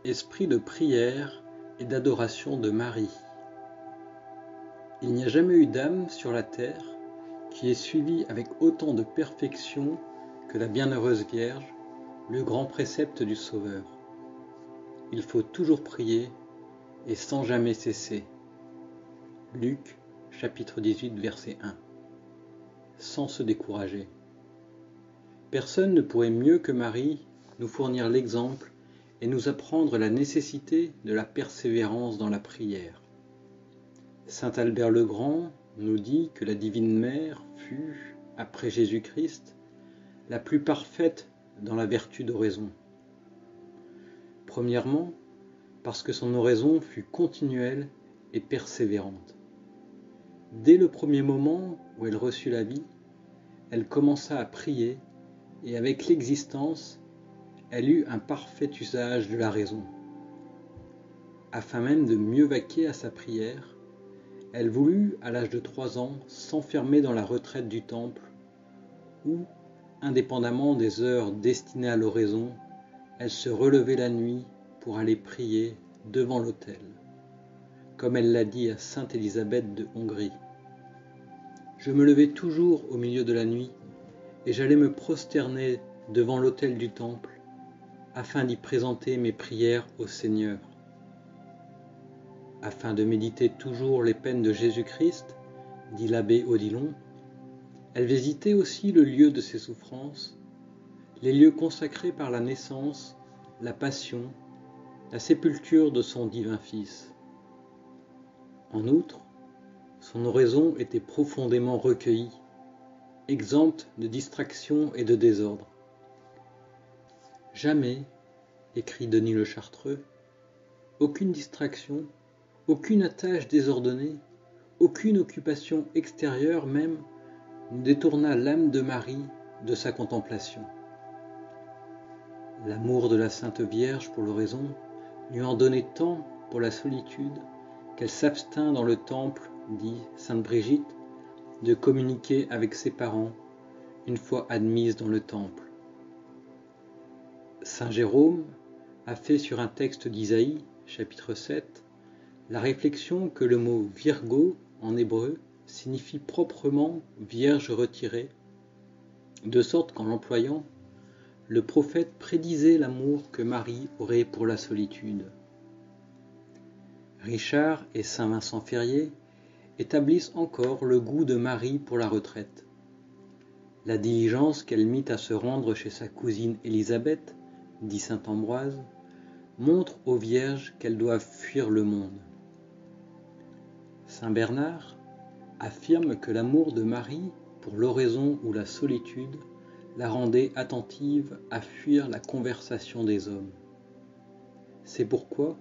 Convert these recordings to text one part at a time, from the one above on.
Esprit de prière et d'adoration de Marie. Il n'y a jamais eu d'âme sur la terre qui ait suivi avec autant de perfection que la bienheureuse Vierge le grand précepte du Sauveur. Il faut toujours prier et sans jamais cesser. Luc, chapitre 18, verset 1. Sans se décourager. Personne ne pourrait mieux que Marie nous fournir l'exemple et nous apprendre la nécessité de la persévérance dans la prière. Saint Albert le Grand nous dit que la Divine Mère fut, après Jésus-Christ, la plus parfaite dans la vertu d'oraison. Premièrement, parce que son oraison fut continuelle et persévérante. Dès le premier moment où elle reçut la vie, elle commença à prier et avec l'existence, elle eut un parfait usage de la raison. Afin même de mieux vaquer à sa prière, elle voulut, à l'âge de 3 ans, s'enfermer dans la retraite du temple, où, indépendamment des heures destinées à l'oraison, elle se relevait la nuit pour aller prier devant l'autel, comme elle l'a dit à sainte Élisabeth de Hongrie. Je me levais toujours au milieu de la nuit, et j'allais me prosterner devant l'autel du temple, afin d'y présenter mes prières au Seigneur. Afin de méditer toujours les peines de Jésus-Christ, dit l'abbé Odilon, elle visitait aussi le lieu de ses souffrances, les lieux consacrés par la naissance, la passion, la sépulture de son divin Fils. En outre, son oraison était profondément recueillie, exempte de distraction et de désordre. Jamais, écrit Denis le Chartreux, aucune distraction, aucune attache désordonnée, aucune occupation extérieure même ne détourna l'âme de Marie de sa contemplation. L'amour de la Sainte Vierge pour l'oraison lui en donnait tant pour la solitude qu'elle s'abstint dans le temple, dit Sainte Brigitte, de communiquer avec ses parents une fois admise dans le temple. Saint Jérôme a fait sur un texte d'Isaïe, chapitre 7, la réflexion que le mot Virgo en hébreu signifie proprement Vierge retirée, de sorte qu'en l'employant, le prophète prédisait l'amour que Marie aurait pour la solitude. Richard et saint Vincent Ferrier établissent encore le goût de Marie pour la retraite. La diligence qu'elle mit à se rendre chez sa cousine Élisabeth, dit saint Ambroise, montre aux vierges qu'elles doivent fuir le monde. Saint Bernard affirme que l'amour de Marie pour l'oraison ou la solitude la rendait attentive à fuir la conversation des hommes. C'est pourquoi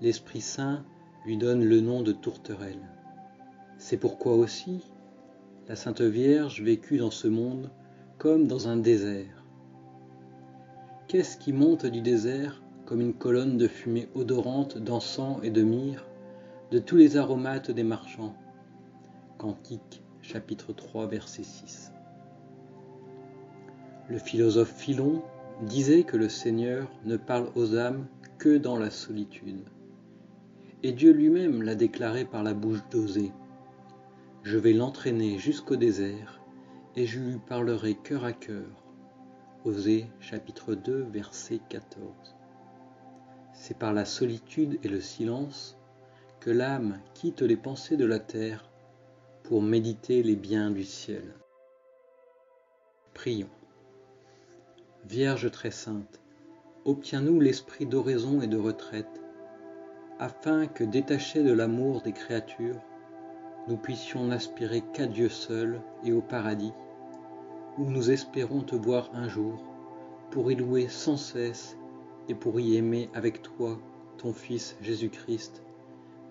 l'Esprit Saint lui donne le nom de tourterelle. C'est pourquoi aussi la Sainte Vierge vécut dans ce monde comme dans un désert. Qu'est-ce qui monte du désert comme une colonne de fumée odorante d'encens et de myrrhe, de tous les aromates des marchands? Cantique, chapitre 3, verset 6. Le philosophe Philon disait que le Seigneur ne parle aux âmes que dans la solitude. Et Dieu lui-même l'a déclaré par la bouche d'Osée. Je vais l'entraîner jusqu'au désert, et je lui parlerai cœur à cœur. Osée, chapitre 2, verset 14. C'est par la solitude et le silence que l'âme quitte les pensées de la terre pour méditer les biens du ciel. Prions. Vierge très sainte, obtiens-nous l'esprit d'oraison et de retraite, afin que, détachés de l'amour des créatures, nous puissions n'aspirer qu'à Dieu seul et au paradis, où nous espérons te voir un jour, pour y louer sans cesse et pour y aimer avec toi, ton Fils Jésus-Christ,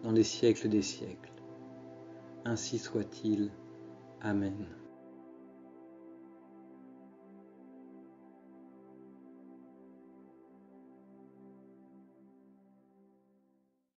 dans les siècles des siècles. Ainsi soit-il. Amen.